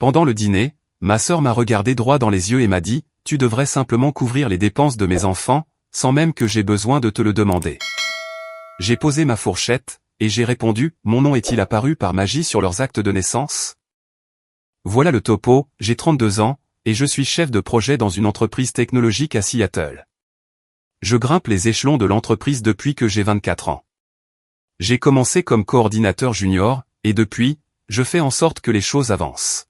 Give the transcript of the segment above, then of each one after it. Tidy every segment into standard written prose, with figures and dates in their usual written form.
Pendant le dîner, ma sœur m'a regardé droit dans les yeux et m'a dit, « Tu devrais simplement couvrir les dépenses de mes enfants, sans même que j'ai besoin de te le demander. » J'ai posé ma fourchette, et j'ai répondu, « Mon nom est-il apparu par magie sur leurs actes de naissance ?» Voilà le topo, j'ai 32 ans, et je suis chef de projet dans une entreprise technologique à Seattle. Je grimpe les échelons de l'entreprise depuis que j'ai 24 ans. J'ai commencé comme coordinateur junior, et depuis, je fais en sorte que les choses avancent.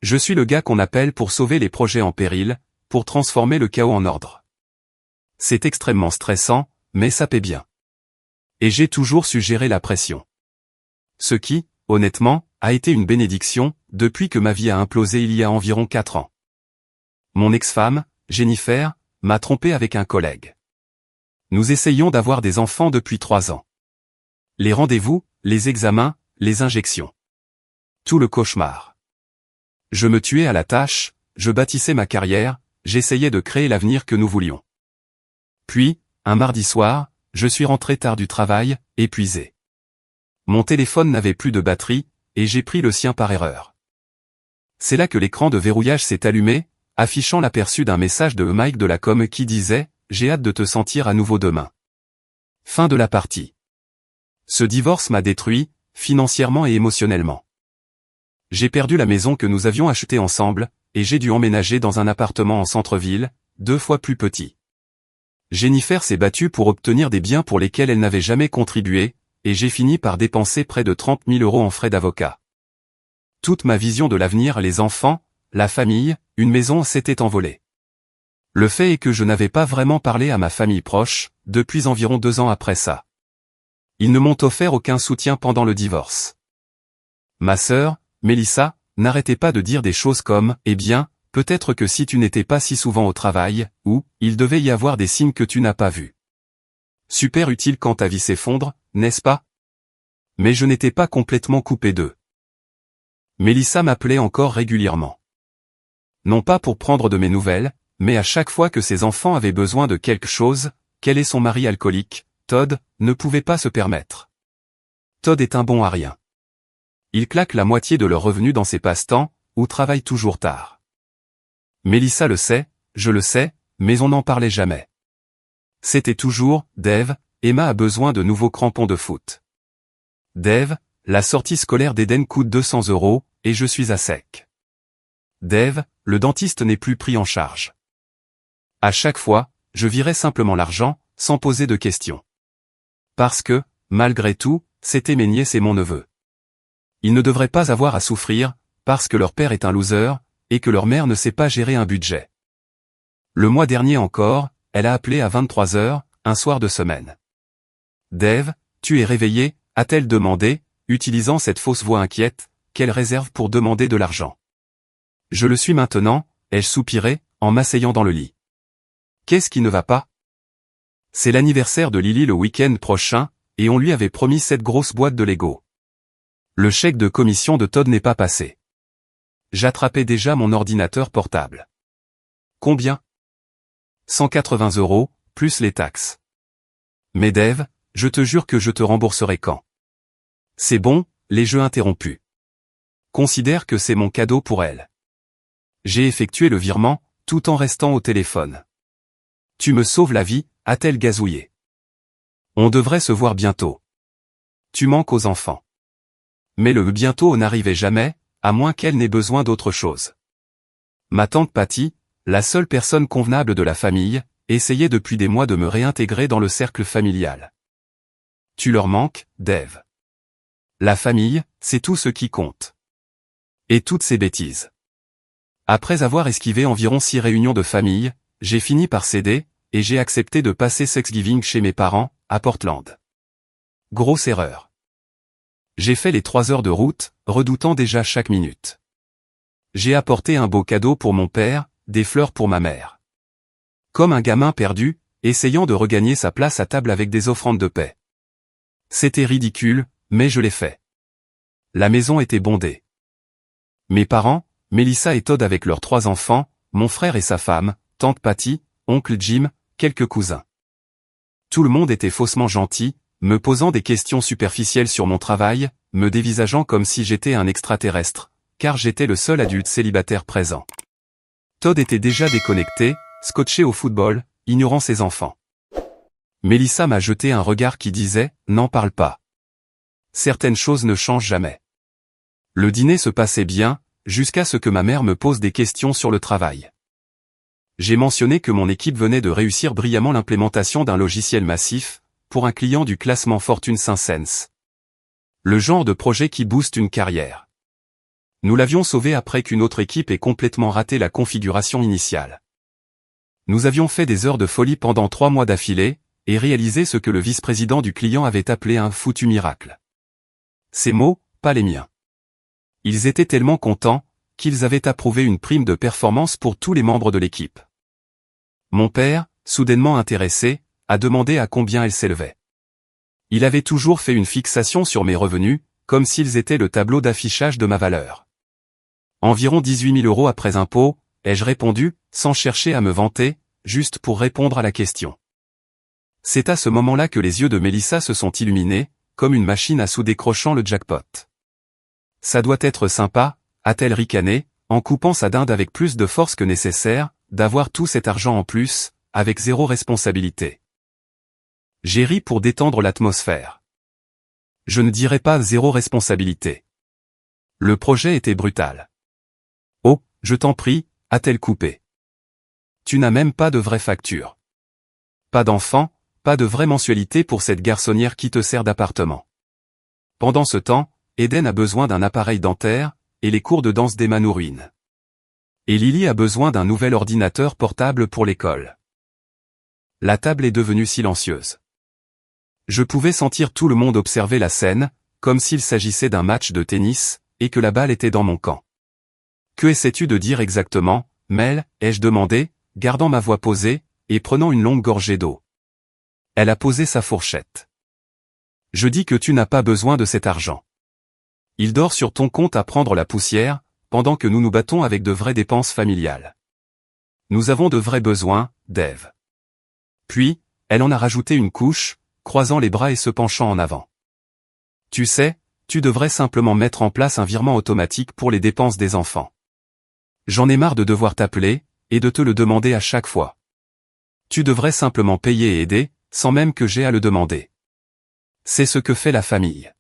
Je suis le gars qu'on appelle pour sauver les projets en péril, pour transformer le chaos en ordre. C'est extrêmement stressant, mais ça paie bien. Et j'ai toujours su gérer la pression. Ce qui, honnêtement, a été une bénédiction, depuis que ma vie a implosé il y a environ 4 ans. Mon ex-femme, Jennifer, m'a trompé avec un collègue. Nous essayons d'avoir des enfants depuis 3 ans. Les rendez-vous, les examens, les injections. Tout le cauchemar. Je me tuais à la tâche, je bâtissais ma carrière, j'essayais de créer l'avenir que nous voulions. Puis, un mardi soir, je suis rentré tard du travail, épuisé. Mon téléphone n'avait plus de batterie, et j'ai pris le sien par erreur. C'est là que l'écran de verrouillage s'est allumé, affichant l'aperçu d'un message de Mike de la com qui disait « J'ai hâte de te sentir à nouveau demain. » Fin de la partie. Ce divorce m'a détruit, financièrement et émotionnellement. J'ai perdu la maison que nous avions achetée ensemble, et j'ai dû emménager dans un appartement en centre-ville, 2 fois plus petit. Jennifer s'est battue pour obtenir des biens pour lesquels elle n'avait jamais contribué, et j'ai fini par dépenser près de 30 000 € en frais d'avocat. Toute ma vision de l'avenir, les enfants, la famille, une maison s'était envolée. Le fait est que je n'avais pas vraiment parlé à ma famille proche, depuis environ 2 ans après ça. Ils ne m'ont offert aucun soutien pendant le divorce. Ma sœur, Melissa, n'arrêtait pas de dire des choses comme « Eh bien, peut-être que si tu n'étais pas si souvent au travail, ou « Il devait y avoir des signes que tu n'as pas vus. » Super utile quand ta vie s'effondre, n'est-ce pas? Mais je n'étais pas complètement coupé d'eux. Melissa m'appelait encore régulièrement. Non pas pour prendre de mes nouvelles, mais à chaque fois que ses enfants avaient besoin de quelque chose, qu'elle et son mari alcoolique, Todd, ne pouvaient pas se permettre. Todd est un bon à rien. Il claque la moitié de leurs revenus dans ses passe-temps, ou travaille toujours tard. Melissa le sait, je le sais, mais on n'en parlait jamais. C'était toujours, Dave, Emma a besoin de nouveaux crampons de foot. Dave, la sortie scolaire d'Eden coûte 200 €, et je suis à sec. Dave, le dentiste n'est plus pris en charge. À chaque fois, je virais simplement l'argent, sans poser de questions. Parce que, malgré tout, c'était mes nièces et mon neveu. Ils ne devraient pas avoir à souffrir, parce que leur père est un loser, et que leur mère ne sait pas gérer un budget. Le mois dernier encore, elle a appelé à 23 h, un soir de semaine. « Dave, tu es réveillé ?» a-t-elle demandé, utilisant cette fausse voix inquiète, qu'elle réserve pour demander de l'argent. « Je le suis maintenant », ai-je soupiré, en m'asseyant dans le lit. « Qu'est-ce qui ne va pas ?» C'est l'anniversaire de Lily le week-end prochain, et on lui avait promis cette grosse boîte de Lego. Le chèque de commission de Todd n'est pas passé. J'attrapais déjà mon ordinateur portable. Combien? 180 €, plus les taxes. Mais Dave, je te jure que je te rembourserai quand. C'est bon, les jeux interrompus. Considère que c'est mon cadeau pour elle. J'ai effectué le virement, tout en restant au téléphone. Tu me sauves la vie, a-t-elle gazouillé. On devrait se voir bientôt. Tu manques aux enfants. Mais le bientôt n'arrivait jamais, à moins qu'elle n'ait besoin d'autre chose. Ma tante Patty, la seule personne convenable de la famille, essayait depuis des mois de me réintégrer dans le cercle familial. Tu leur manques, Dave. La famille, c'est tout ce qui compte. Et toutes ces bêtises. Après avoir esquivé environ 6 réunions de famille, j'ai fini par céder, et j'ai accepté de passer Thanksgiving chez mes parents, à Portland. Grosse erreur. J'ai fait les 3 heures de route, redoutant déjà chaque minute. J'ai apporté un beau cadeau pour mon père, des fleurs pour ma mère. Comme un gamin perdu, essayant de regagner sa place à table avec des offrandes de paix. C'était ridicule, mais je l'ai fait. La maison était bondée. Mes parents, Melissa et Todd avec leurs 3 enfants, mon frère et sa femme, tante Patty, oncle Jim, quelques cousins. Tout le monde était faussement gentil, me posant des questions superficielles sur mon travail, me dévisageant comme si j'étais un extraterrestre, car j'étais le seul adulte célibataire présent. Todd était déjà déconnecté, scotché au football, ignorant ses enfants. Mélissa m'a jeté un regard qui disait « N'en parle pas ». Certaines choses ne changent jamais. Le dîner se passait bien, jusqu'à ce que ma mère me pose des questions sur le travail. J'ai mentionné que mon équipe venait de réussir brillamment l'implémentation d'un logiciel massif, pour un client du classement Fortune 500. Le genre de projet qui booste une carrière. Nous l'avions sauvé après qu'une autre équipe ait complètement raté la configuration initiale. Nous avions fait des heures de folie pendant 3 mois d'affilée, et réalisé ce que le vice-président du client avait appelé un foutu miracle. Ces mots, pas les miens. Ils étaient tellement contents, qu'ils avaient approuvé une prime de performance pour tous les membres de l'équipe. Mon père, soudainement intéressé, a demandé à combien elle s'élevait. Il avait toujours fait une fixation sur mes revenus, comme s'ils étaient le tableau d'affichage de ma valeur. Environ 18 000 € après impôts, ai-je répondu, sans chercher à me vanter, juste pour répondre à la question. C'est à ce moment-là que les yeux de Mélissa se sont illuminés, comme une machine à sous décrochant le jackpot. Ça doit être sympa, a-t-elle ricané, en coupant sa dinde avec plus de force que nécessaire, d'avoir tout cet argent en plus, avec 0 responsabilité. J'ai ri pour détendre l'atmosphère. Je ne dirais pas 0 responsabilité. Le projet était brutal. Oh, je t'en prie, a-t-elle coupé. Tu n'as même pas de vraie facture. Pas d'enfant, pas de vraie mensualité pour cette garçonnière qui te sert d'appartement. Pendant ce temps, Eden a besoin d'un appareil dentaire, et les cours de danse d'Emma nous ruinent. Et Lily a besoin d'un nouvel ordinateur portable pour l'école. La table est devenue silencieuse. Je pouvais sentir tout le monde observer la scène, comme s'il s'agissait d'un match de tennis, et que la balle était dans mon camp. Que essaies-tu de dire exactement, Mel, ai-je demandé, gardant ma voix posée, et prenant une longue gorgée d'eau. Elle a posé sa fourchette. Je dis que tu n'as pas besoin de cet argent. Il dort sur ton compte à prendre la poussière, pendant que nous nous battons avec de vraies dépenses familiales. Nous avons de vrais besoins, Dave. Puis, elle en a rajouté une couche, croisant les bras et se penchant en avant. Tu sais, tu devrais simplement mettre en place un virement automatique pour les dépenses des enfants. J'en ai marre de devoir t'appeler, et de te le demander à chaque fois. Tu devrais simplement payer et aider, sans même que j'aie à le demander. C'est ce que fait la famille.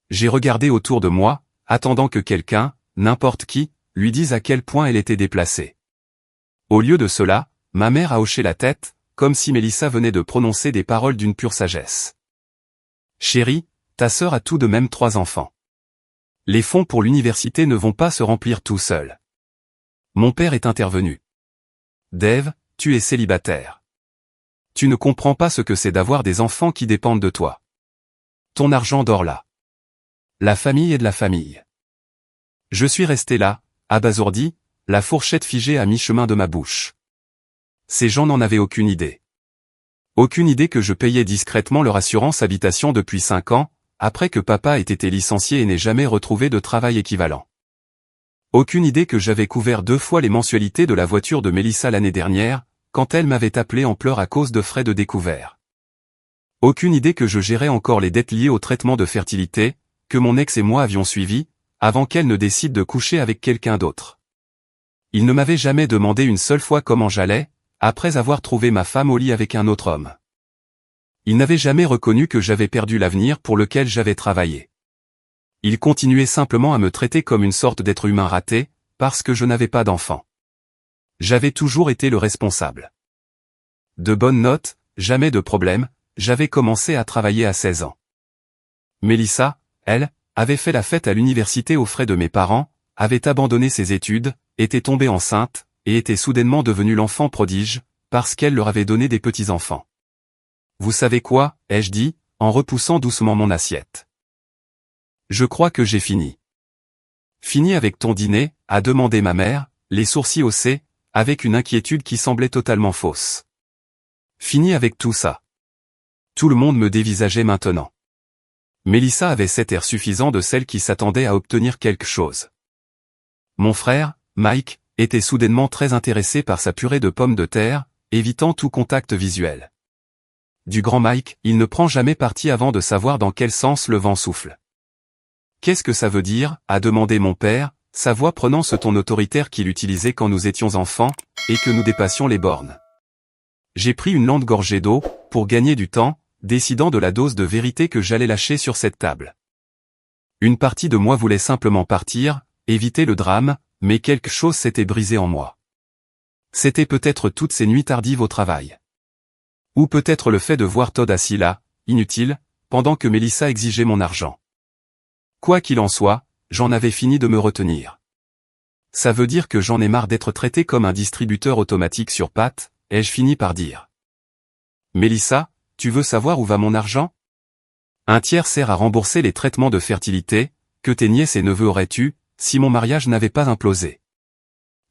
J'ai regardé autour de moi, attendant que quelqu'un, n'importe qui, lui dise à quel point elle était déplacée. Au lieu de cela, ma mère a hoché la tête, comme si Mélissa venait de prononcer des paroles d'une pure sagesse. Chérie, ta sœur a tout de même 3 enfants. Les fonds pour l'université ne vont pas se remplir tout seuls. Mon père est intervenu. Dave, tu es célibataire. Tu ne comprends pas ce que c'est d'avoir des enfants qui dépendent de toi. Ton argent dort là. La famille est de la famille. Je suis resté là, abasourdi, la fourchette figée à mi-chemin de ma bouche. Ces gens n'en avaient aucune idée. Aucune idée que je payais discrètement leur assurance habitation depuis 5 ans, après que papa ait été licencié et n'ait jamais retrouvé de travail équivalent. Aucune idée que j'avais couvert 2 fois les mensualités de la voiture de Mélissa l'année dernière, quand elle m'avait appelé en pleurs à cause de frais de découvert. Aucune idée que je gérais encore les dettes liées au traitement de fertilité, que mon ex et moi avions suivi, avant qu'elle ne décide de coucher avec quelqu'un d'autre. Il ne m'avait jamais demandé une seule fois comment j'allais, après avoir trouvé ma femme au lit avec un autre homme. Il n'avait jamais reconnu que j'avais perdu l'avenir pour lequel j'avais travaillé. Il continuait simplement à me traiter comme une sorte d'être humain raté, parce que je n'avais pas d'enfant. J'avais toujours été le responsable. De bonnes notes, jamais de problème, j'avais commencé à travailler à 16 ans. Mélissa, elle, avait fait la fête à l'université aux frais de mes parents, avait abandonné ses études, était tombée enceinte, et était soudainement devenue l'enfant prodige, parce qu'elle leur avait donné des petits-enfants. Vous savez quoi, ai-je dit, en repoussant doucement mon assiette. Je crois que j'ai fini. Fini avec ton dîner, a demandé ma mère, les sourcils haussés, avec une inquiétude qui semblait totalement fausse. Fini avec tout ça. Tout le monde me dévisageait maintenant. Mélissa avait cet air suffisant de celle qui s'attendait à obtenir quelque chose. Mon frère, Mike, était soudainement très intéressé par sa purée de pommes de terre, évitant tout contact visuel. Du grand Mike, il ne prend jamais parti avant de savoir dans quel sens le vent souffle. Qu'est-ce que ça veut dire, a demandé mon père, sa voix prenant ce ton autoritaire qu'il utilisait quand nous étions enfants, et que nous dépassions les bornes. J'ai pris une lente gorgée d'eau, pour gagner du temps, décidant de la dose de vérité que j'allais lâcher sur cette table. Une partie de moi voulait simplement partir, éviter le drame, mais quelque chose s'était brisé en moi. C'était peut-être toutes ces nuits tardives au travail. Ou peut-être le fait de voir Todd assis là, inutile, pendant que Melissa exigeait mon argent. Quoi qu'il en soit, j'en avais fini de me retenir. Ça veut dire que j'en ai marre d'être traité comme un distributeur automatique sur pattes, ai-je fini par dire. Melissa, tu veux savoir où va mon argent? Un tiers sert à rembourser les traitements de fertilité, que tes nièces et neveux auraient eu, si mon mariage n'avait pas implosé.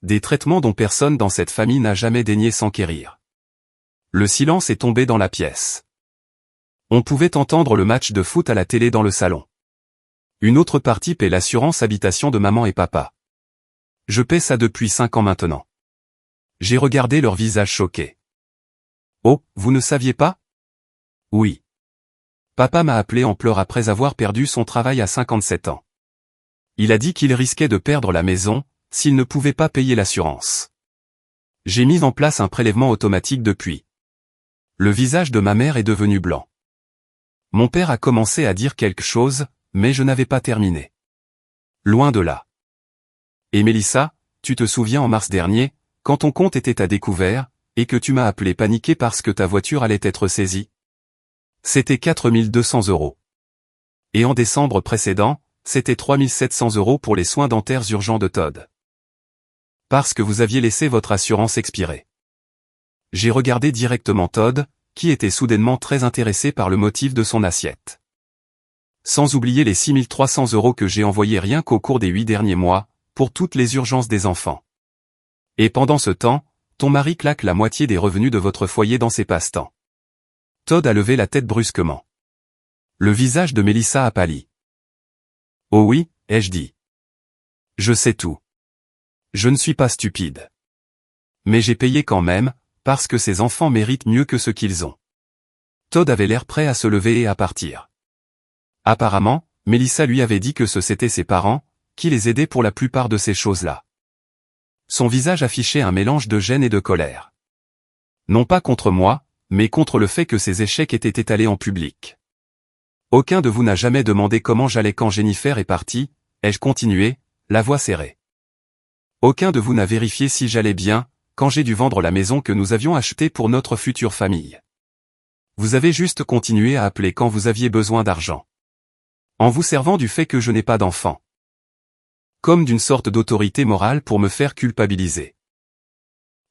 Des traitements dont personne dans cette famille n'a jamais daigné s'enquérir. Le silence est tombé dans la pièce. On pouvait entendre le match de foot à la télé dans le salon. Une autre partie paie l'assurance habitation de maman et papa. Je paie ça depuis 5 ans maintenant. J'ai regardé leur visage choqué. Oh, vous ne saviez pas? Oui. Papa m'a appelé en pleurs après avoir perdu son travail à 57 ans. Il a dit qu'il risquait de perdre la maison, s'il ne pouvait pas payer l'assurance. J'ai mis en place un prélèvement automatique depuis. Le visage de ma mère est devenu blanc. Mon père a commencé à dire quelque chose, mais je n'avais pas terminé. Loin de là. Et Melissa, tu te souviens en mars dernier, quand ton compte était à découvert, et que tu m'as appelé paniqué parce que ta voiture allait être saisie? C'était 4200 €. Et en décembre précédent, c'était 3700 € pour les soins dentaires urgents de Todd. Parce que vous aviez laissé votre assurance expirer. J'ai regardé directement Todd, qui était soudainement très intéressé par le motif de son assiette. Sans oublier les 6300 € que j'ai envoyés rien qu'au cours des 8 derniers mois, pour toutes les urgences des enfants. Et pendant ce temps, ton mari claque la moitié des revenus de votre foyer dans ses passe-temps. Todd a levé la tête brusquement. Le visage de Melissa a pâli. Oh oui, ai-je dit. Je sais tout. Je ne suis pas stupide. Mais j'ai payé quand même, parce que ces enfants méritent mieux que ce qu'ils ont. Todd avait l'air prêt à se lever et à partir. Apparemment, Melissa lui avait dit que c'étaient ses parents, qui les aidaient pour la plupart de ces choses-là. Son visage affichait un mélange de gêne et de colère. Non pas contre moi, mais contre le fait que ces échecs étaient étalés en public. Aucun de vous n'a jamais demandé comment j'allais quand Jennifer est partie, ai-je continué, la voix serrée. Aucun de vous n'a vérifié si j'allais bien, quand j'ai dû vendre la maison que nous avions achetée pour notre future famille. Vous avez juste continué à appeler quand vous aviez besoin d'argent. En vous servant du fait que je n'ai pas d'enfant. Comme d'une sorte d'autorité morale pour me faire culpabiliser.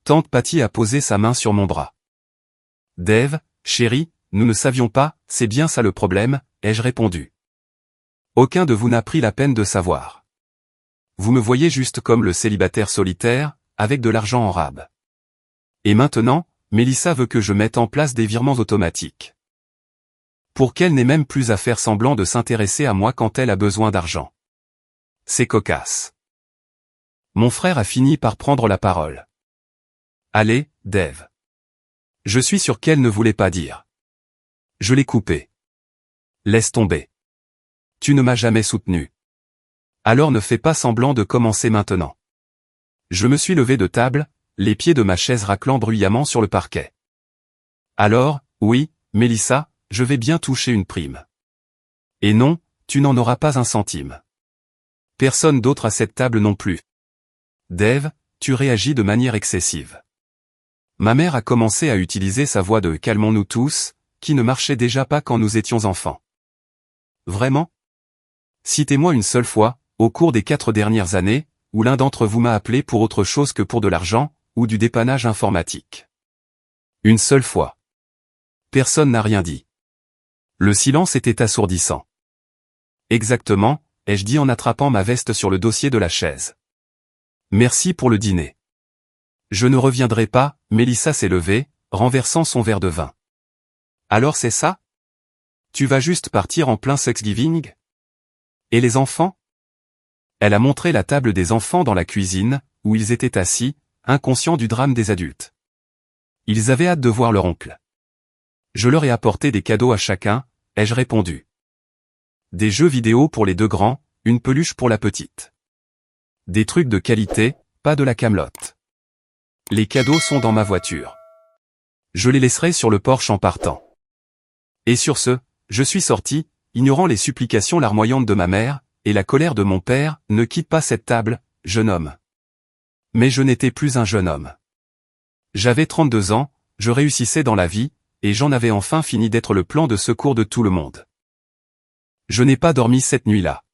Tante Patty a posé sa main sur mon bras. Dave, chérie, nous ne savions pas, c'est bien ça le problème, ai-je répondu. Aucun de vous n'a pris la peine de savoir. Vous me voyez juste comme le célibataire solitaire, avec de l'argent en rab. Et maintenant, Melissa veut que je mette en place des virements automatiques. Pour qu'elle n'ait même plus à faire semblant de s'intéresser à moi quand elle a besoin d'argent. C'est cocasse. Mon frère a fini par prendre la parole. Allez, Dave. Je suis sûr qu'elle ne voulait pas dire. Je l'ai coupé. Laisse tomber. Tu ne m'as jamais soutenu. Alors ne fais pas semblant de commencer maintenant. Je me suis levé de table, les pieds de ma chaise raclant bruyamment sur le parquet. Alors, oui, Melissa, je vais bien toucher une prime. Et non, tu n'en auras pas un centime. Personne d'autre à cette table non plus. Dave, tu réagis de manière excessive. Ma mère a commencé à utiliser sa voix de « calmons-nous tous », qui ne marchait déjà pas quand nous étions enfants. Vraiment? Citez-moi une seule fois, au cours des 4 dernières années, où l'un d'entre vous m'a appelé pour autre chose que pour de l'argent, ou du dépannage informatique. Une seule fois. Personne n'a rien dit. Le silence était assourdissant. Exactement, ai-je dit en attrapant ma veste sur le dossier de la chaise. Merci pour le dîner. Je ne reviendrai pas, Melissa s'est levée, renversant son verre de vin. Alors c'est ça? Tu vas juste partir en plein Thanksgiving? Et les enfants? Elle a montré la table des enfants dans la cuisine, où ils étaient assis, inconscients du drame des adultes. Ils avaient hâte de voir leur oncle. Je leur ai apporté des cadeaux à chacun, ai-je répondu. Des jeux vidéo pour les 2 grands, une peluche pour la petite. Des trucs de qualité, pas de la camelote. Les cadeaux sont dans ma voiture. Je les laisserai sur le porche en partant. Et sur ce, je suis sorti, ignorant les supplications larmoyantes de ma mère, et la colère de mon père, ne quitte pas cette table, jeune homme. Mais je n'étais plus un jeune homme. J'avais 32 ans, je réussissais dans la vie, et j'en avais enfin fini d'être le plan de secours de tout le monde. Je n'ai pas dormi cette nuit-là.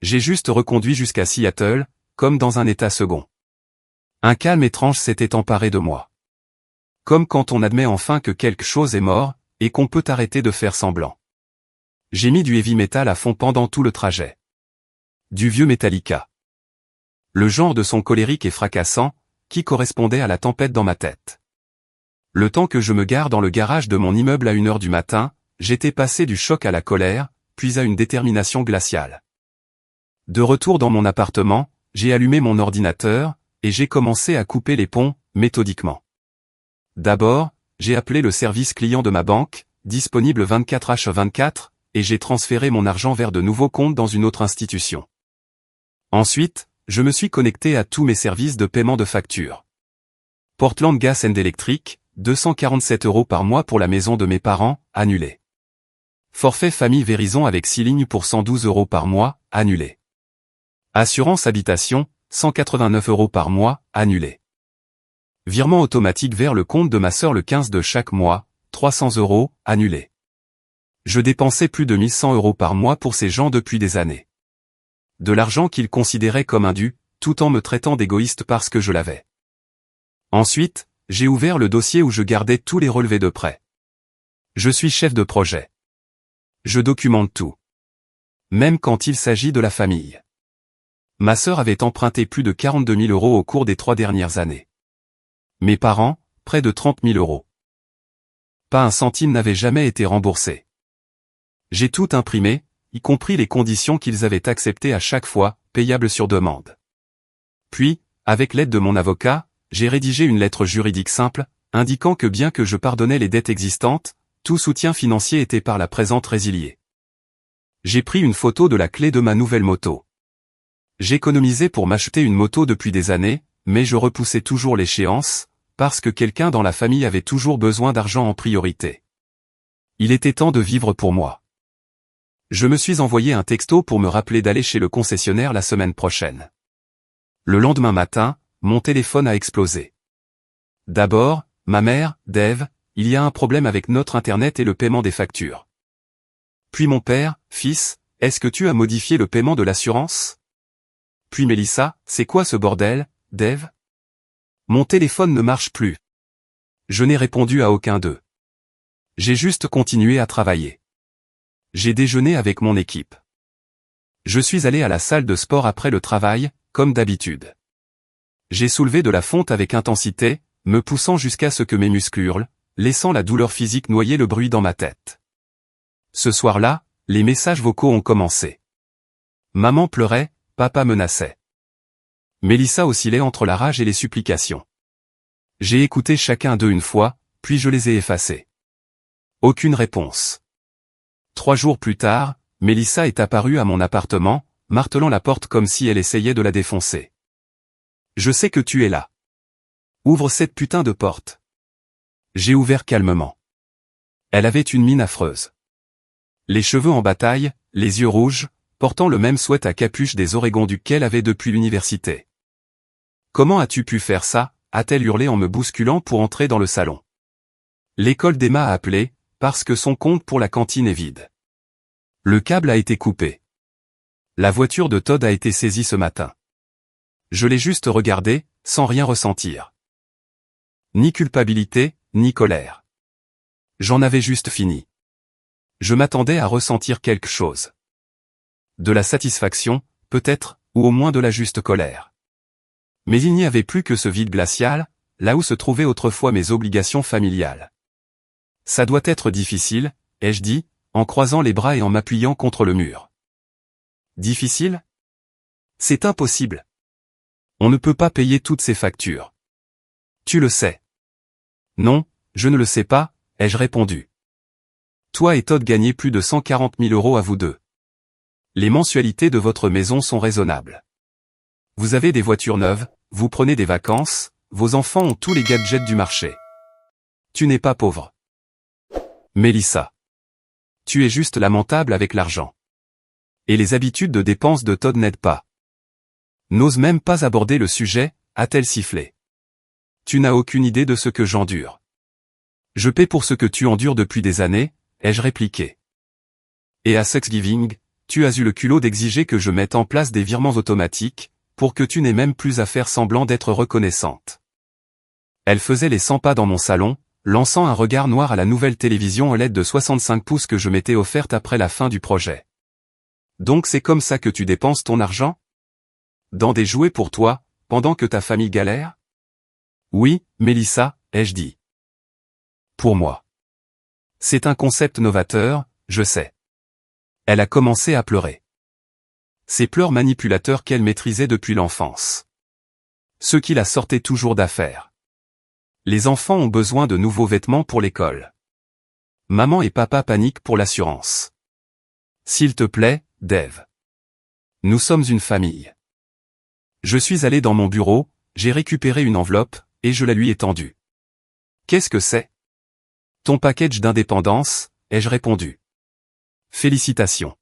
J'ai juste reconduit jusqu'à Seattle, comme dans un état second. Un calme étrange s'était emparé de moi. Comme quand on admet enfin que quelque chose est mort, et qu'on peut arrêter de faire semblant. J'ai mis du heavy metal à fond pendant tout le trajet. Du vieux Metallica. Le genre de son colérique et fracassant, qui correspondait à la tempête dans ma tête. Le temps que je me gare dans le garage de mon immeuble à 1h du matin, j'étais passé du choc à la colère, puis à une détermination glaciale. De retour dans mon appartement, j'ai allumé mon ordinateur, et j'ai commencé à couper les ponts, méthodiquement. D'abord, j'ai appelé le service client de ma banque, disponible 24h24, et j'ai transféré mon argent vers de nouveaux comptes dans une autre institution. Ensuite, je me suis connecté à tous mes services de paiement de factures. Portland Gas and Electric, 247 € par mois pour la maison de mes parents, annulé. Forfait famille Verizon avec 6 lignes pour 112 € par mois, annulé. Assurance habitation, 189 € par mois, annulé. Virement automatique vers le compte de ma sœur le 15 de chaque mois, 300 €, annulé. Je dépensais plus de 1100 € par mois pour ces gens depuis des années. De l'argent qu'ils considéraient comme indu, tout en me traitant d'égoïste parce que je l'avais. Ensuite, j'ai ouvert le dossier où je gardais tous les relevés de prêt. Je suis chef de projet. Je documente tout. Même quand il s'agit de la famille. Ma sœur avait emprunté plus de 42 000 € au cours des 3 dernières années. Mes parents, près de 30 000 €. Pas un centime n'avait jamais été remboursé. J'ai tout imprimé, y compris les conditions qu'ils avaient acceptées à chaque fois, payables sur demande. Puis, avec l'aide de mon avocat, j'ai rédigé une lettre juridique simple, indiquant que bien que je pardonnais les dettes existantes, tout soutien financier était par la présente résilié. J'ai pris une photo de la clé de ma nouvelle moto. J'économisais pour m'acheter une moto depuis des années, mais je repoussais toujours l'échéance, parce que quelqu'un dans la famille avait toujours besoin d'argent en priorité. Il était temps de vivre pour moi. Je me suis envoyé un texto pour me rappeler d'aller chez le concessionnaire la semaine prochaine. Le lendemain matin, mon téléphone a explosé. D'abord, ma mère, Dave, il y a un problème avec notre internet et le paiement des factures. Puis mon père, fils, est-ce que tu as modifié le paiement de l'assurance? Puis Mélissa, c'est quoi ce bordel, Dave? Mon téléphone ne marche plus. Je n'ai répondu à aucun d'eux. J'ai juste continué à travailler. J'ai déjeuné avec mon équipe. Je suis allé à la salle de sport après le travail, comme d'habitude. J'ai soulevé de la fonte avec intensité, me poussant jusqu'à ce que mes muscles hurlent, laissant la douleur physique noyer le bruit dans ma tête. Ce soir-là, les messages vocaux ont commencé. Maman pleurait, papa menaçait. Mélissa oscillait entre la rage et les supplications. J'ai écouté chacun d'eux une fois, puis je les ai effacés. Aucune réponse. 3 jours plus tard, Mélissa est apparue à mon appartement, martelant la porte comme si elle essayait de la défoncer. Je sais que tu es là. Ouvre cette putain de porte. J'ai ouvert calmement. Elle avait une mine affreuse. Les cheveux en bataille, les yeux rouges, portant le même sweat à capuche des Oregon-Ducks qu'elle avait depuis l'université. Comment as-tu pu faire ça? A-t-elle hurlé en me bousculant pour entrer dans le salon. L'école d'Emma a appelé, parce que son compte pour la cantine est vide. Le câble a été coupé. La voiture de Todd a été saisie ce matin. Je l'ai juste regardé, sans rien ressentir. Ni culpabilité, ni colère. J'en avais juste fini. Je m'attendais à ressentir quelque chose. De la satisfaction, peut-être, ou au moins de la juste colère. Mais il n'y avait plus que ce vide glacial, là où se trouvaient autrefois mes obligations familiales. Ça doit être difficile, ai-je dit, en croisant les bras et en m'appuyant contre le mur. Difficile? C'est impossible. On ne peut pas payer toutes ces factures. Tu le sais. Non, je ne le sais pas, ai-je répondu. Toi et Todd gagnez plus de 140 000 € à vous deux. Les mensualités de votre maison sont raisonnables. Vous avez des voitures neuves, vous prenez des vacances, vos enfants ont tous les gadgets du marché. Tu n'es pas pauvre. Mélissa. Tu es juste lamentable avec l'argent. Et les habitudes de dépenses de Todd n'aident pas. N'ose même pas aborder le sujet, a-t-elle sifflé. Tu n'as aucune idée de ce que j'endure. Je paie pour ce que tu endures depuis des années, ai-je répliqué. Et à Thanksgiving, tu as eu le culot d'exiger que je mette en place des virements automatiques, pour que tu n'aies même plus à faire semblant d'être reconnaissante. Elle faisait les 100 pas dans mon salon, lançant un regard noir à la nouvelle télévision OLED de 65 pouces que je m'étais offerte après la fin du projet. Donc c'est comme ça que tu dépenses ton argent? Dans des jouets pour toi, pendant que ta famille galère? Oui, Mélissa, ai-je dit. Pour moi. C'est un concept novateur, je sais. Elle a commencé à pleurer. Ces pleurs manipulateurs qu'elle maîtrisait depuis l'enfance. Ceux qui la sortaient toujours d'affaires. Les enfants ont besoin de nouveaux vêtements pour l'école. Maman et papa paniquent pour l'assurance. S'il te plaît, Dave. Nous sommes une famille. Je suis allé dans mon bureau, j'ai récupéré une enveloppe, et je la lui ai tendue. Qu'est-ce que c'est? Ton package d'indépendance, ai-je répondu. Félicitations.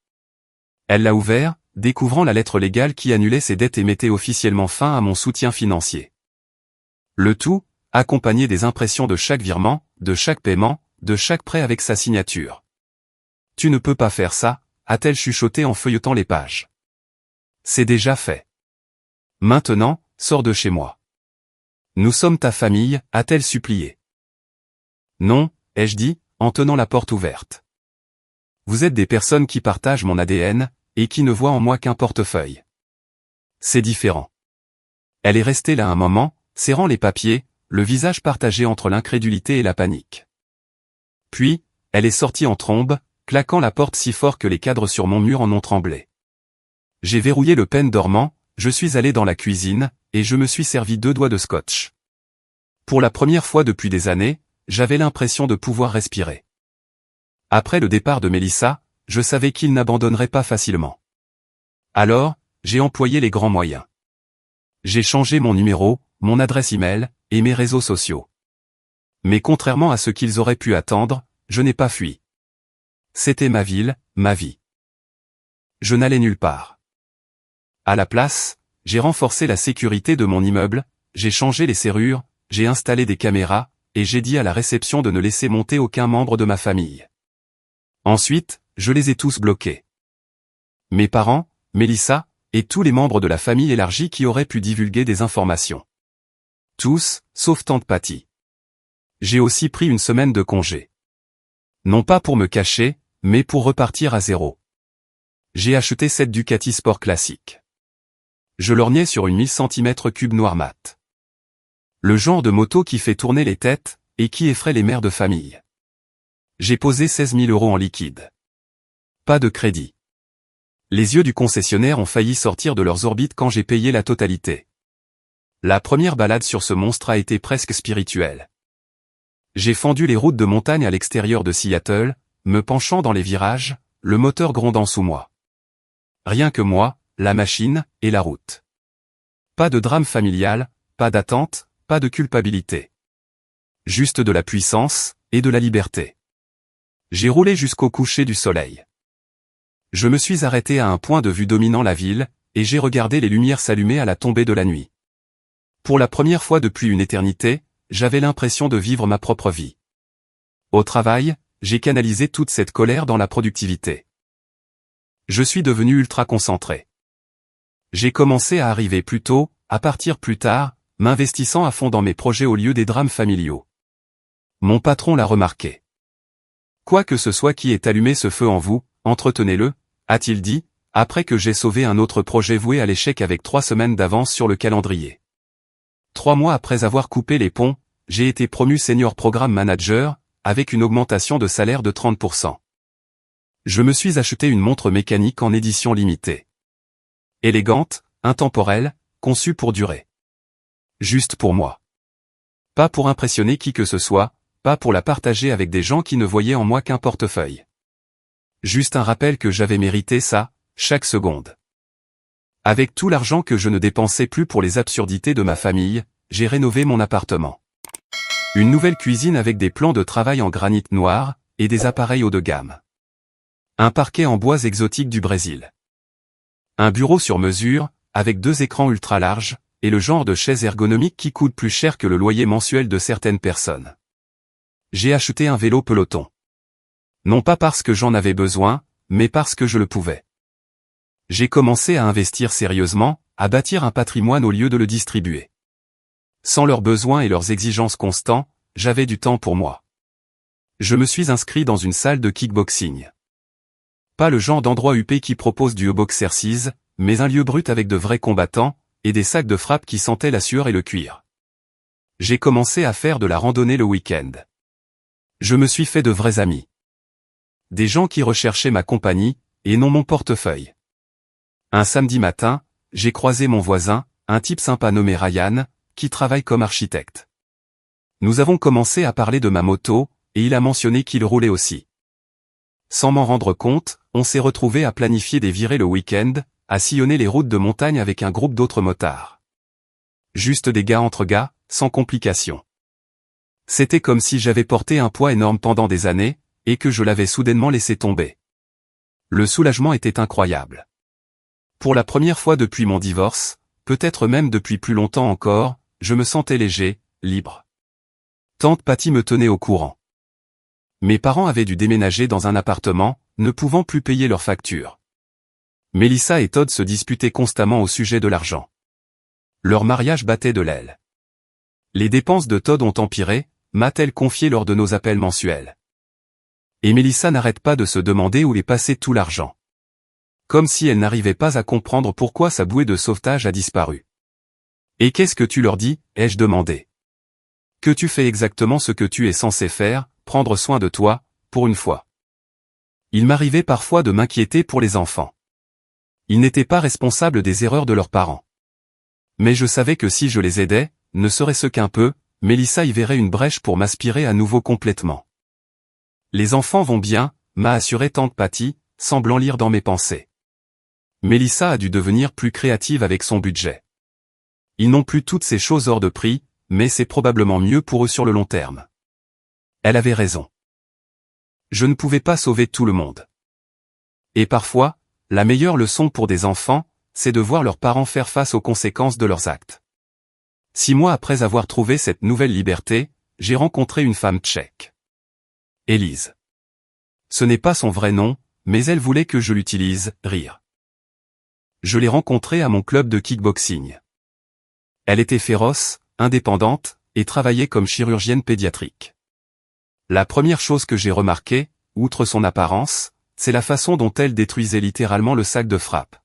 Elle l'a ouvert, découvrant la lettre légale qui annulait ses dettes et mettait officiellement fin à mon soutien financier. Le tout, accompagné des impressions de chaque virement, de chaque paiement, de chaque prêt avec sa signature. Tu ne peux pas faire ça, a-t-elle chuchoté en feuilletant les pages. C'est déjà fait. Maintenant, sors de chez moi. Nous sommes ta famille, a-t-elle supplié. Non, ai-je dit, en tenant la porte ouverte. Vous êtes des personnes qui partagent mon ADN, et qui ne voient en moi qu'un portefeuille. C'est différent. Elle est restée là un moment, serrant les papiers, le visage partagé entre l'incrédulité et la panique. Puis, elle est sortie en trombe, claquant la porte si fort que les cadres sur mon mur en ont tremblé. J'ai verrouillé le pen dormant, je suis allé dans la cuisine, et je me suis servi 2 doigts de scotch. Pour la première fois depuis des années, j'avais l'impression de pouvoir respirer. Après le départ de Mélissa, je savais qu'il n'abandonnerait pas facilement. Alors, j'ai employé les grands moyens. J'ai changé mon numéro, mon adresse email, et mes réseaux sociaux. Mais contrairement à ce qu'ils auraient pu attendre, je n'ai pas fui. C'était ma ville, ma vie. Je n'allais nulle part. À la place, j'ai renforcé la sécurité de mon immeuble, j'ai changé les serrures, j'ai installé des caméras, et j'ai dit à la réception de ne laisser monter aucun membre de ma famille. Ensuite, je les ai tous bloqués. Mes parents, Mélissa, et tous les membres de la famille élargie qui auraient pu divulguer des informations. Tous, sauf tante Patty. J'ai aussi pris une semaine de congé. Non pas pour me cacher, mais pour repartir à zéro. J'ai acheté 7 Ducati Sport classiques. Je lorgnais sur une 1000 cm3 noir mat. Le genre de moto qui fait tourner les têtes, et qui effraie les mères de famille. J'ai posé 16 000 € en liquide. Pas de crédit. Les yeux du concessionnaire ont failli sortir de leurs orbites quand j'ai payé la totalité. La première balade sur ce monstre a été presque spirituelle. J'ai fendu les routes de montagne à l'extérieur de Seattle, me penchant dans les virages, le moteur grondant sous moi. Rien que moi, la machine, et la route. Pas de drame familial, pas d'attente, pas de culpabilité. Juste de la puissance, et de la liberté. J'ai roulé jusqu'au coucher du soleil. Je me suis arrêté à un point de vue dominant la ville, et j'ai regardé les lumières s'allumer à la tombée de la nuit. Pour la première fois depuis une éternité, j'avais l'impression de vivre ma propre vie. Au travail, j'ai canalisé toute cette colère dans la productivité. Je suis devenu ultra concentré. J'ai commencé à arriver plus tôt, à partir plus tard, m'investissant à fond dans mes projets au lieu des drames familiaux. Mon patron l'a remarqué. Quoi que ce soit qui ait allumé ce feu en vous, entretenez-le, a-t-il dit, après que j'ai sauvé un autre projet voué à l'échec avec 3 semaines d'avance sur le calendrier. 3 mois après avoir coupé les ponts, j'ai été promu senior programme manager, avec une augmentation de salaire de 30%. Je me suis acheté une montre mécanique en édition limitée. Élégante, intemporelle, conçue pour durer. Juste pour moi. Pas pour impressionner qui que ce soit, pas pour la partager avec des gens qui ne voyaient en moi qu'un portefeuille. Juste un rappel que j'avais mérité ça, chaque seconde. Avec tout l'argent que je ne dépensais plus pour les absurdités de ma famille, j'ai rénové mon appartement. Une nouvelle cuisine avec des plans de travail en granit noir, et des appareils haut de gamme. Un parquet en bois exotique du Brésil. Un bureau sur mesure, avec 2 écrans ultra larges, et le genre de chaise ergonomique qui coûte plus cher que le loyer mensuel de certaines personnes. J'ai acheté un vélo peloton. Non pas parce que j'en avais besoin, mais parce que je le pouvais. J'ai commencé à investir sérieusement, à bâtir un patrimoine au lieu de le distribuer. Sans leurs besoins et leurs exigences constants, j'avais du temps pour moi. Je me suis inscrit dans une salle de kickboxing. Pas le genre d'endroit huppé qui propose du box exercise, mais un lieu brut avec de vrais combattants, et des sacs de frappe qui sentaient la sueur et le cuir. J'ai commencé à faire de la randonnée le week-end. Je me suis fait de vrais amis. Des gens qui recherchaient ma compagnie, et non mon portefeuille. Un samedi matin, j'ai croisé mon voisin, un type sympa nommé Ryan, qui travaille comme architecte. Nous avons commencé à parler de ma moto, et il a mentionné qu'il roulait aussi. Sans m'en rendre compte, on s'est retrouvés à planifier des virées le week-end, à sillonner les routes de montagne avec un groupe d'autres motards. Juste des gars entre gars, sans complications. C'était comme si j'avais porté un poids énorme pendant des années, et que je l'avais soudainement laissé tomber. Le soulagement était incroyable. Pour la première fois depuis mon divorce, peut-être même depuis plus longtemps encore, je me sentais léger, libre. Tante Patty me tenait au courant. Mes parents avaient dû déménager dans un appartement, ne pouvant plus payer leurs factures. Mélissa et Todd se disputaient constamment au sujet de l'argent. Leur mariage battait de l'aile. Les dépenses de Todd ont empiré, m'a-t-elle confié lors de nos appels mensuels. Et Mélissa n'arrête pas de se demander où est passé tout l'argent. Comme si elle n'arrivait pas à comprendre pourquoi sa bouée de sauvetage a disparu. Et qu'est-ce que tu leur dis, ai-je demandé. Que tu fais exactement ce que tu es censé faire, prendre soin de toi, pour une fois. Il m'arrivait parfois de m'inquiéter pour les enfants. Ils n'étaient pas responsables des erreurs de leurs parents. Mais je savais que si je les aidais, ne serait-ce qu'un peu, Mélissa y verrait une brèche pour m'aspirer à nouveau complètement. Les enfants vont bien, m'a assuré tante Patty, semblant lire dans mes pensées. Mélissa a dû devenir plus créative avec son budget. Ils n'ont plus toutes ces choses hors de prix, mais c'est probablement mieux pour eux sur le long terme. Elle avait raison. Je ne pouvais pas sauver tout le monde. Et parfois, la meilleure leçon pour des enfants, c'est de voir leurs parents faire face aux conséquences de leurs actes. 6 mois après avoir trouvé cette nouvelle liberté, j'ai rencontré une femme tchèque. Élise. Ce n'est pas son vrai nom, mais elle voulait que je l'utilise, rire. Je l'ai rencontrée à mon club de kickboxing. Elle était féroce, indépendante, et travaillait comme chirurgienne pédiatrique. La première chose que j'ai remarquée, outre son apparence, c'est la façon dont elle détruisait littéralement le sac de frappe.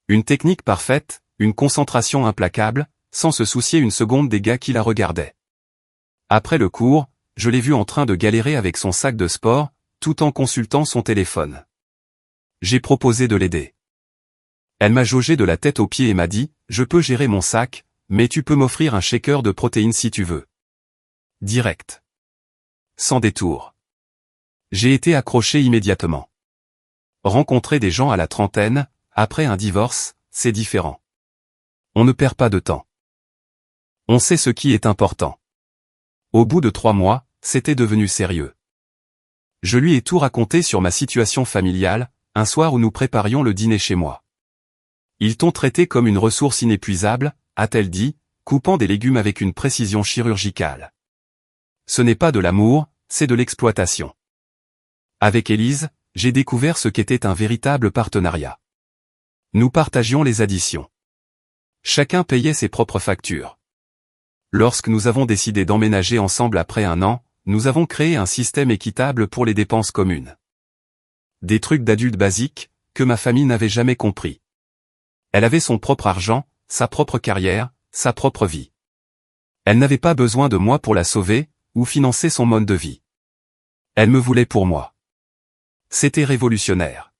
Une technique parfaite, une concentration implacable, sans se soucier une seconde des gars qui la regardaient. Après le cours, je l'ai vue en train de galérer avec son sac de sport, tout en consultant son téléphone. J'ai proposé de l'aider. Elle m'a jaugé de la tête aux pieds et m'a dit, « Je peux gérer mon sac, mais tu peux m'offrir un shaker de protéines si tu veux. » Direct. Sans détour. J'ai été accroché immédiatement. Rencontrer des gens à la trentaine, après un divorce, c'est différent. On ne perd pas de temps. On sait ce qui est important. Au bout de 3 mois, c'était devenu sérieux. Je lui ai tout raconté sur ma situation familiale, un soir où nous préparions le dîner chez moi. Ils t'ont traité comme une ressource inépuisable, a-t-elle dit, coupant des légumes avec une précision chirurgicale. Ce n'est pas de l'amour, c'est de l'exploitation. Avec Élise, j'ai découvert ce qu'était un véritable partenariat. Nous partagions les additions. Chacun payait ses propres factures. Lorsque nous avons décidé d'emménager ensemble après 1 an, nous avons créé un système équitable pour les dépenses communes. Des trucs d'adultes basiques, que ma famille n'avait jamais compris. Elle avait son propre argent, sa propre carrière, sa propre vie. Elle n'avait pas besoin de moi pour la sauver, ou financer son mode de vie. Elle me voulait pour moi. C'était révolutionnaire.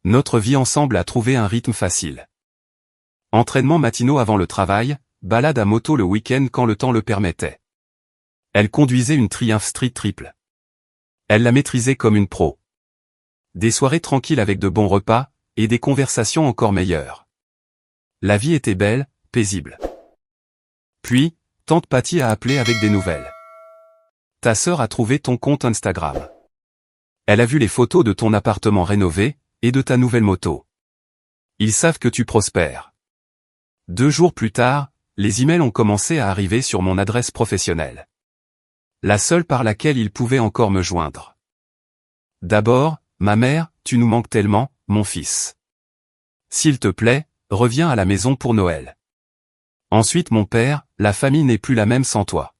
Notre vie ensemble a trouvé un rythme facile. Entraînements matinaux avant le travail, balade à moto le week-end quand le temps le permettait. Elle conduisait une Triumph Street triple. Elle la maîtrisait comme une pro. des soirées tranquilles avec de bons repas, et des conversations encore meilleures. La vie était belle, paisible. Puis, tante Patty a appelé avec des nouvelles. Ta sœur a trouvé ton compte Instagram. Elle a vu les photos de ton appartement rénové, et de ta nouvelle moto. Ils savent que tu prospères. 2 jours plus tard, les emails ont commencé à arriver sur mon adresse professionnelle. La seule par laquelle ils pouvaient encore me joindre. D'abord, ma mère, tu nous manques tellement, mon fils. S'il te plaît, reviens à la maison pour Noël. Ensuite mon père, la famille n'est plus la même sans toi.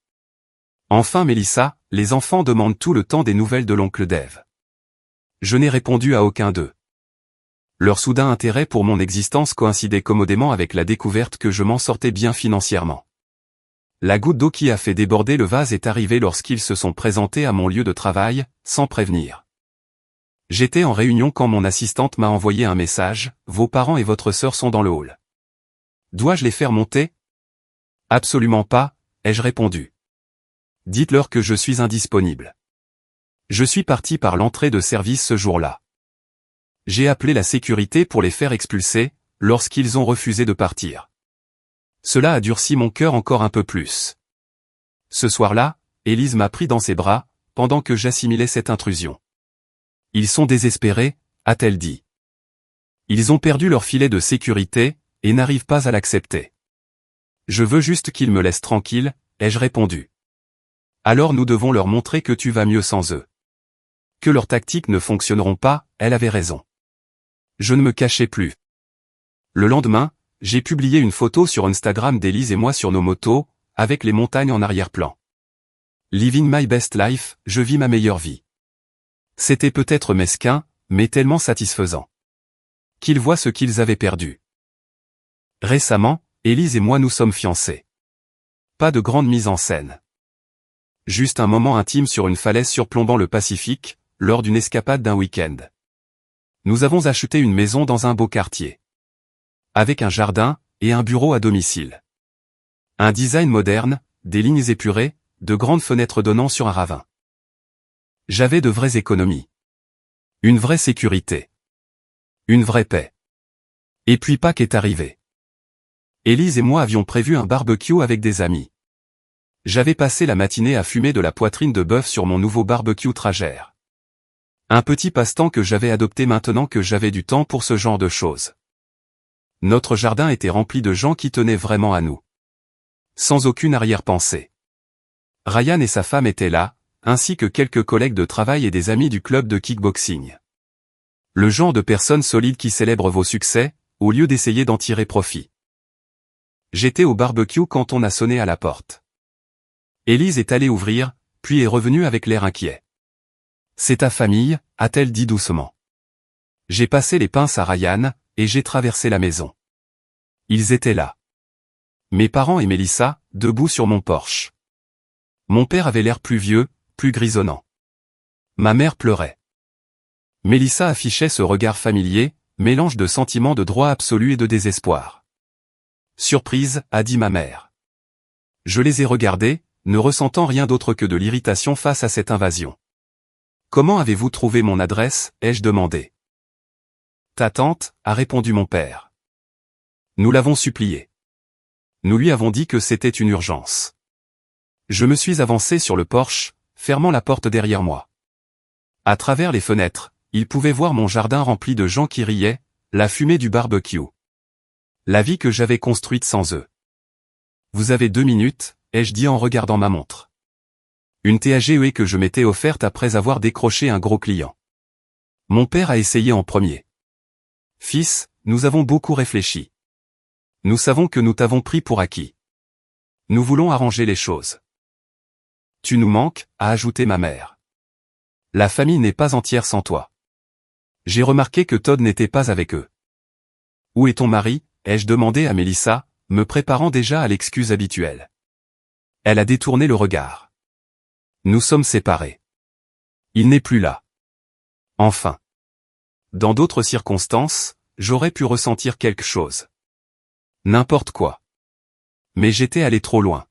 Enfin Mélissa, les enfants demandent tout le temps des nouvelles de l'oncle Dave. Je n'ai répondu à aucun d'eux. Leur soudain intérêt pour mon existence coïncidait commodément avec la découverte que je m'en sortais bien financièrement. La goutte d'eau qui a fait déborder le vase est arrivée lorsqu'ils se sont présentés à mon lieu de travail, sans prévenir. J'étais en réunion quand mon assistante m'a envoyé un message, « Vos parents et votre sœur sont dans le hall. » Dois-je les faire monter ? Absolument pas, ai-je répondu. Dites-leur que je suis indisponible. Je suis parti par l'entrée de service ce jour-là. J'ai appelé la sécurité pour les faire expulser, lorsqu'ils ont refusé de partir. Cela a durci mon cœur encore un peu plus. Ce soir-là, Élise m'a pris dans ses bras, pendant que j'assimilais cette intrusion. Ils sont désespérés, a-t-elle dit. Ils ont perdu leur filet de sécurité, et n'arrivent pas à l'accepter. Je veux juste qu'ils me laissent tranquille, ai-je répondu. Alors nous devons leur montrer que tu vas mieux sans eux. Que leurs tactiques ne fonctionneront pas, elle avait raison. Je ne me cachais plus. Le lendemain, j'ai publié une photo sur Instagram d'Élise et moi sur nos motos, avec les montagnes en arrière-plan. Living my best life, je vis ma meilleure vie. C'était peut-être mesquin, mais tellement satisfaisant. Qu'ils voient ce qu'ils avaient perdu. Récemment, Élise et moi nous sommes fiancés. Pas de grande mise en scène. Juste un moment intime sur une falaise surplombant le Pacifique, lors d'une escapade d'un week-end. Nous avons acheté une maison dans un beau quartier. Avec un jardin, et un bureau à domicile. Un design moderne, des lignes épurées, de grandes fenêtres donnant sur un ravin. J'avais de vraies économies. Une vraie sécurité. Une vraie paix. Et puis Pâques est arrivé. Élise et moi avions prévu un barbecue avec des amis. J'avais passé la matinée à fumer de la poitrine de bœuf sur mon nouveau barbecue Traeger. Un petit passe-temps que j'avais adopté maintenant que j'avais du temps pour ce genre de choses. Notre jardin était rempli de gens qui tenaient vraiment à nous. Sans aucune arrière-pensée. Ryan et sa femme étaient là, ainsi que quelques collègues de travail et des amis du club de kickboxing. Le genre de personnes solides qui célèbrent vos succès, au lieu d'essayer d'en tirer profit. J'étais au barbecue quand on a sonné à la porte. Élise est allée ouvrir, puis est revenue avec l'air inquiet. C'est ta famille, a-t-elle dit doucement. J'ai passé les pinces à Ryan, et j'ai traversé la maison. Ils étaient là. Mes parents et Mélissa, debout sur mon porche. Mon père avait l'air plus vieux, plus grisonnant. Ma mère pleurait. Mélissa affichait ce regard familier, mélange de sentiments de droit absolu et de désespoir. Surprise, a dit ma mère. Je les ai regardés, ne ressentant rien d'autre que de l'irritation face à cette invasion. Comment avez-vous trouvé mon adresse, ai-je demandé. Ta tante, a répondu mon père. Nous l'avons supplié. Nous lui avons dit que c'était une urgence. Je me suis avancé sur le porche, fermant la porte derrière moi. À travers les fenêtres, il pouvait voir mon jardin rempli de gens qui riaient, la fumée du barbecue. La vie que j'avais construite sans eux. Vous avez 2 minutes, ai-je dit en regardant ma montre. Une TAGE que je m'étais offerte après avoir décroché un gros client. Mon père a essayé en premier. Fils, nous avons beaucoup réfléchi. Nous savons que nous t'avons pris pour acquis. Nous voulons arranger les choses. Tu nous manques, a ajouté ma mère. La famille n'est pas entière sans toi. J'ai remarqué que Todd n'était pas avec eux. Où est ton mari, ai-je demandé à Mélissa, me préparant déjà à l'excuse habituelle. Elle a détourné le regard. Nous sommes séparés. Il n'est plus là. Enfin. Dans d'autres circonstances, j'aurais pu ressentir quelque chose. N'importe quoi. Mais j'étais allé trop loin.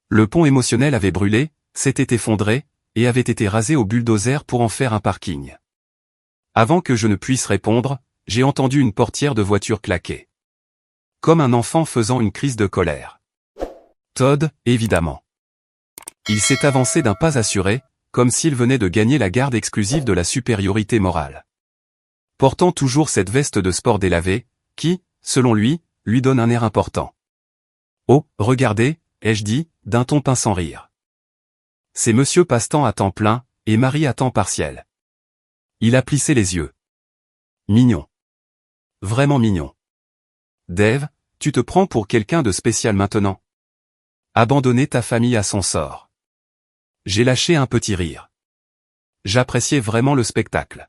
Le pont émotionnel avait brûlé, s'était effondré, et avait été rasé au bulldozer pour en faire un parking. Avant que je ne puisse répondre, j'ai entendu une portière de voiture claquer. Comme un enfant faisant une crise de colère. Todd, évidemment. Il s'est avancé d'un pas assuré, comme s'il venait de gagner la garde exclusive de la supériorité morale. Portant toujours cette veste de sport délavée, qui, selon lui donne un air important. Oh, regardez, ai-je dit, d'un ton pince sans rire. C'est Monsieur Passe-temps à temps plein, et Marie à temps partiel. Il a plissé les yeux. Mignon. Vraiment mignon. Dave, tu te prends pour quelqu'un de spécial maintenant. Abandonner ta famille à son sort. J'ai lâché un petit rire. J'appréciais vraiment le spectacle.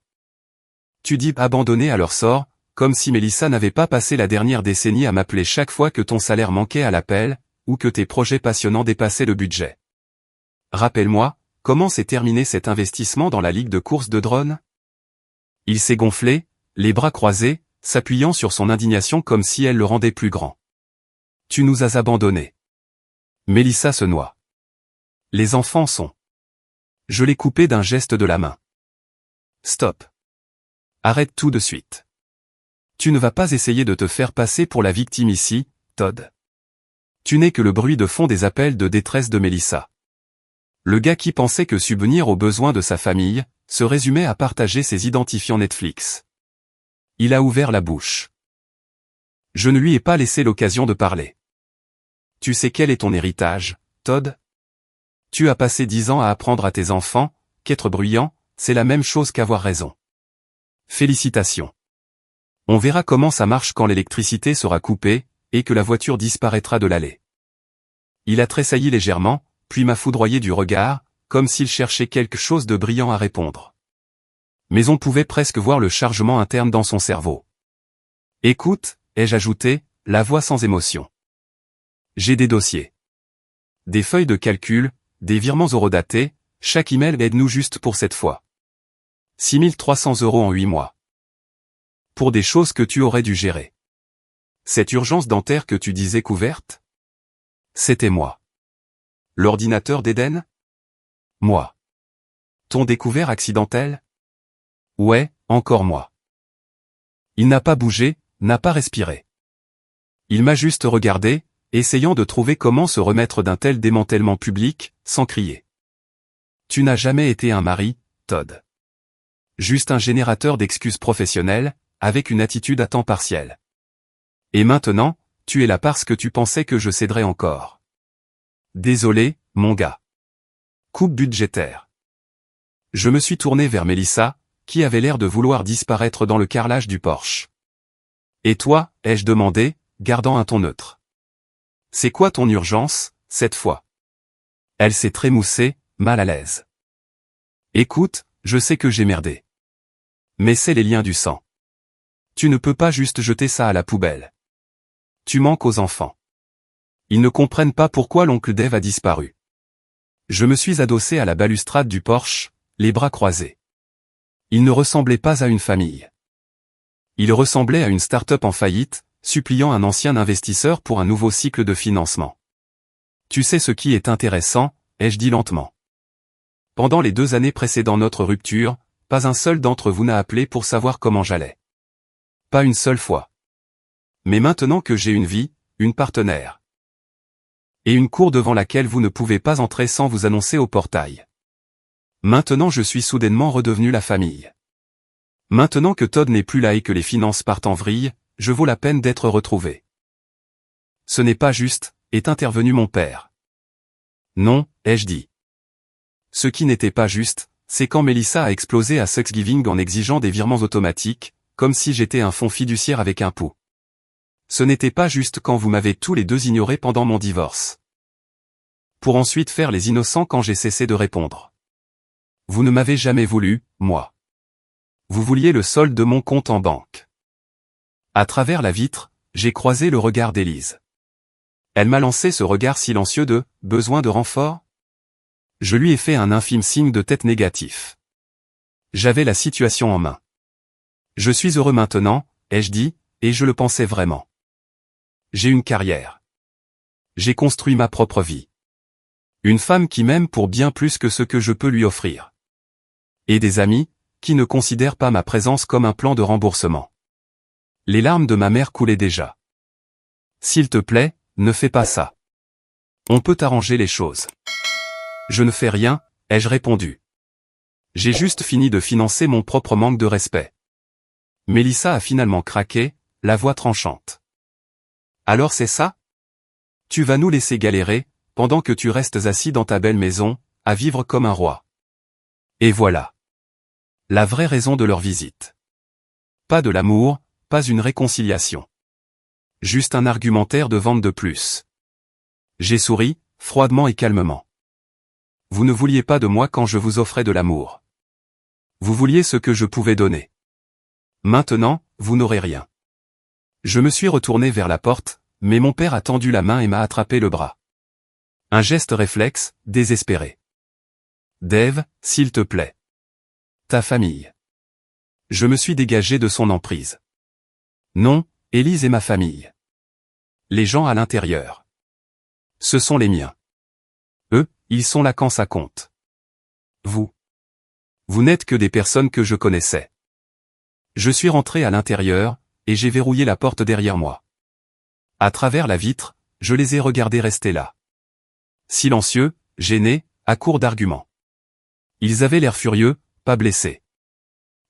Tu dis abandonner à leur sort, comme si Mélissa n'avait pas passé la dernière décennie à m'appeler chaque fois que ton salaire manquait à l'appel, ou que tes projets passionnants dépassaient le budget. Rappelle-moi, comment s'est terminé cet investissement dans la ligue de course de drones? Il s'est gonflé, les bras croisés, s'appuyant sur son indignation comme si elle le rendait plus grand. Tu nous as abandonnés. Mélissa se noie. Les enfants sont. Je l'ai coupé d'un geste de la main. Stop. Arrête tout de suite. Tu ne vas pas essayer de te faire passer pour la victime ici, Todd. Tu n'es que le bruit de fond des appels de détresse de Mélissa. Le gars qui pensait que subvenir aux besoins de sa famille, se résumait à partager ses identifiants Netflix. Il a ouvert la bouche. Je ne lui ai pas laissé l'occasion de parler. Tu sais quel est ton héritage, Todd? Tu as passé 10 ans à apprendre à tes enfants, qu'être bruyant, c'est la même chose qu'avoir raison. Félicitations. On verra comment ça marche quand l'électricité sera coupée, et que la voiture disparaîtra de l'allée. Il a tressailli légèrement, puis m'a foudroyé du regard, comme s'il cherchait quelque chose de brillant à répondre. Mais on pouvait presque voir le chargement interne dans son cerveau. Écoute, ai-je ajouté, la voix sans émotion. J'ai des dossiers. Des feuilles de calcul, des virements horodatés, chaque email aide-nous juste pour cette fois. 6 300 € en 8 mois. Pour des choses que tu aurais dû gérer. Cette urgence dentaire que tu disais couverte? C'était moi. L'ordinateur d'Eden? Moi. Ton découvert accidentel? Ouais, encore moi. Il n'a pas bougé, n'a pas respiré. Il m'a juste regardé, essayant de trouver comment se remettre d'un tel démantèlement public, sans crier. Tu n'as jamais été un mari, Todd. Juste un générateur d'excuses professionnelles, avec une attitude à temps partiel. Et maintenant, tu es là parce que tu pensais que je céderais encore. Désolé, mon gars. Coupe budgétaire. Je me suis tourné vers Mélissa, qui avait l'air de vouloir disparaître dans le carrelage du Porsche. Et toi, ai-je demandé, gardant un ton neutre. C'est quoi ton urgence, cette fois? Elle s'est trémoussée, mal à l'aise. Écoute, je sais que j'ai merdé. Mais c'est les liens du sang. Tu ne peux pas juste jeter ça à la poubelle. Tu manques aux enfants. Ils ne comprennent pas pourquoi l'oncle Dave a disparu. Je me suis adossé à la balustrade du Porsche, les bras croisés. Il ne ressemblait pas à une famille. Il ressemblait à une start-up en faillite, suppliant un ancien investisseur pour un nouveau cycle de financement. Tu sais ce qui est intéressant, ai-je dit lentement. Pendant les 2 années précédant notre rupture, pas un seul d'entre vous n'a appelé pour savoir comment j'allais. Pas une seule fois. Mais maintenant que j'ai une vie, une partenaire. Et une cour devant laquelle vous ne pouvez pas entrer sans vous annoncer au portail. Maintenant je suis soudainement redevenu la famille. Maintenant que Todd n'est plus là et que les finances partent en vrille, je vaux la peine d'être retrouvé. Ce n'est pas juste, est intervenu mon père. Non, ai-je dit. Ce qui n'était pas juste, c'est quand Mélissa a explosé à Thanksgiving en exigeant des virements automatiques, comme si j'étais un fonds fiduciaire avec un pouls. Ce n'était pas juste quand vous m'avez tous les deux ignoré pendant mon divorce. Pour ensuite faire les innocents quand j'ai cessé de répondre. Vous ne m'avez jamais voulu, moi. Vous vouliez le solde de mon compte en banque. À travers la vitre, j'ai croisé le regard d'Élise. Elle m'a lancé ce regard silencieux de « besoin de renfort ?» Je lui ai fait un infime signe de tête négatif. J'avais la situation en main. Je suis heureux maintenant, ai-je dit, et je le pensais vraiment. J'ai une carrière. J'ai construit ma propre vie. Une femme qui m'aime pour bien plus que ce que je peux lui offrir. Et des amis, qui ne considère pas ma présence comme un plan de remboursement. Les larmes de ma mère coulaient déjà. S'il te plaît, ne fais pas ça. On peut arranger les choses. Je ne fais rien, ai-je répondu. J'ai juste fini de financer mon propre manque de respect. Mélissa a finalement craqué, la voix tranchante. Alors c'est ça? Tu vas nous laisser galérer, pendant que tu restes assis dans ta belle maison, à vivre comme un roi. Et voilà. La vraie raison de leur visite. Pas de l'amour, pas une réconciliation. Juste un argumentaire de vente de plus. J'ai souri, froidement et calmement. Vous ne vouliez pas de moi quand je vous offrais de l'amour. Vous vouliez ce que je pouvais donner. Maintenant, vous n'aurez rien. Je me suis retourné vers la porte, mais mon père a tendu la main et m'a attrapé le bras. Un geste réflexe, désespéré. Dave, s'il te plaît. Ta famille. Je me suis dégagé de son emprise. Non, Élise et ma famille. Les gens à l'intérieur. Ce sont les miens. Eux, ils sont là quand ça compte. Vous. Vous n'êtes que des personnes que je connaissais. Je suis rentré à l'intérieur, et j'ai verrouillé la porte derrière moi. À travers la vitre, je les ai regardés rester là. Silencieux, gênés, à court d'arguments. Ils avaient l'air furieux, pas blessés.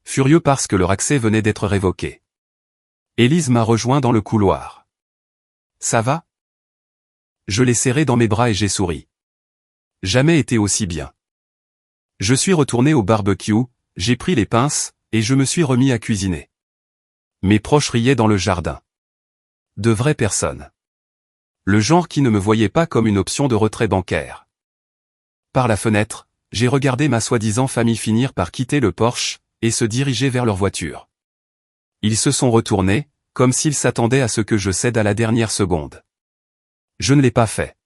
Furieux parce que leur accès venait d'être révoqué. Élise m'a rejoint dans le couloir. Ça va? Je l'ai serré dans mes bras et j'ai souri. Jamais été aussi bien. Je suis retourné au barbecue, j'ai pris les pinces, et je me suis remis à cuisiner. Mes proches riaient dans le jardin. De vraies personnes. Le genre qui ne me voyait pas comme une option de retrait bancaire. Par la fenêtre, j'ai regardé ma soi-disant famille finir par quitter le Porsche, et se diriger vers leur voiture. Ils se sont retournés, comme s'ils s'attendaient à ce que je cède à la dernière seconde. Je ne l'ai pas fait.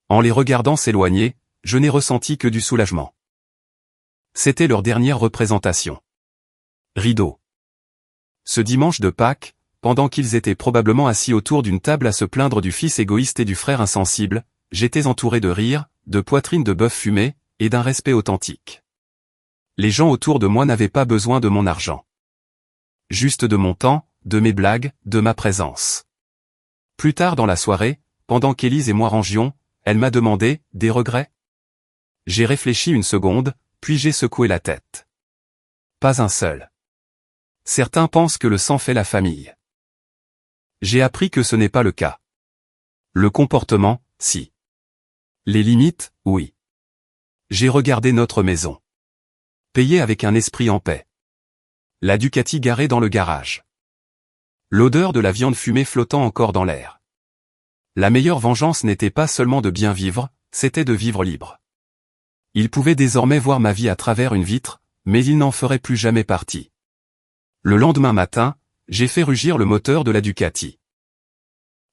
En les regardant s'éloigner, je n'ai ressenti que du soulagement. C'était leur dernière représentation. Rideau. Ce dimanche de Pâques, pendant qu'ils étaient probablement assis autour d'une table à se plaindre du fils égoïste et du frère insensible, j'étais entouré de rires, de poitrines de bœuf fumé, et d'un respect authentique. Les gens autour de moi n'avaient pas besoin de mon argent. Juste de mon temps, de mes blagues, de ma présence. Plus tard dans la soirée, pendant qu'Élise et moi rangions, elle m'a demandé, des regrets? J'ai réfléchi une seconde, puis j'ai secoué la tête. Pas un seul. Certains pensent que le sang fait la famille. J'ai appris que ce n'est pas le cas. Le comportement, si. Les limites, oui. J'ai regardé notre maison. Payée avec un esprit en paix. La Ducati garée dans le garage. L'odeur de la viande fumée flottant encore dans l'air. La meilleure vengeance n'était pas seulement de bien vivre, c'était de vivre libre. Il pouvait désormais voir ma vie à travers une vitre, mais il n'en ferait plus jamais partie. Le lendemain matin, j'ai fait rugir le moteur de la Ducati.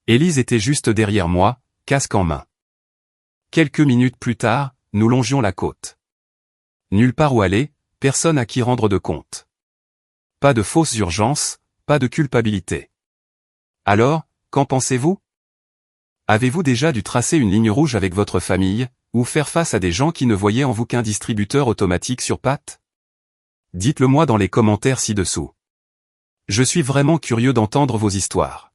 Élise était juste derrière moi, casque en main. Quelques minutes plus tard, nous longions la côte. Nulle part où aller, personne à qui rendre de compte. Pas de fausses urgences, pas de culpabilité. Alors, qu'en pensez-vous? Avez-vous déjà dû tracer une ligne rouge avec votre famille, ou faire face à des gens qui ne voyaient en vous qu'un distributeur automatique sur pattes? Dites-le moi dans les commentaires ci-dessous. Je suis vraiment curieux d'entendre vos histoires.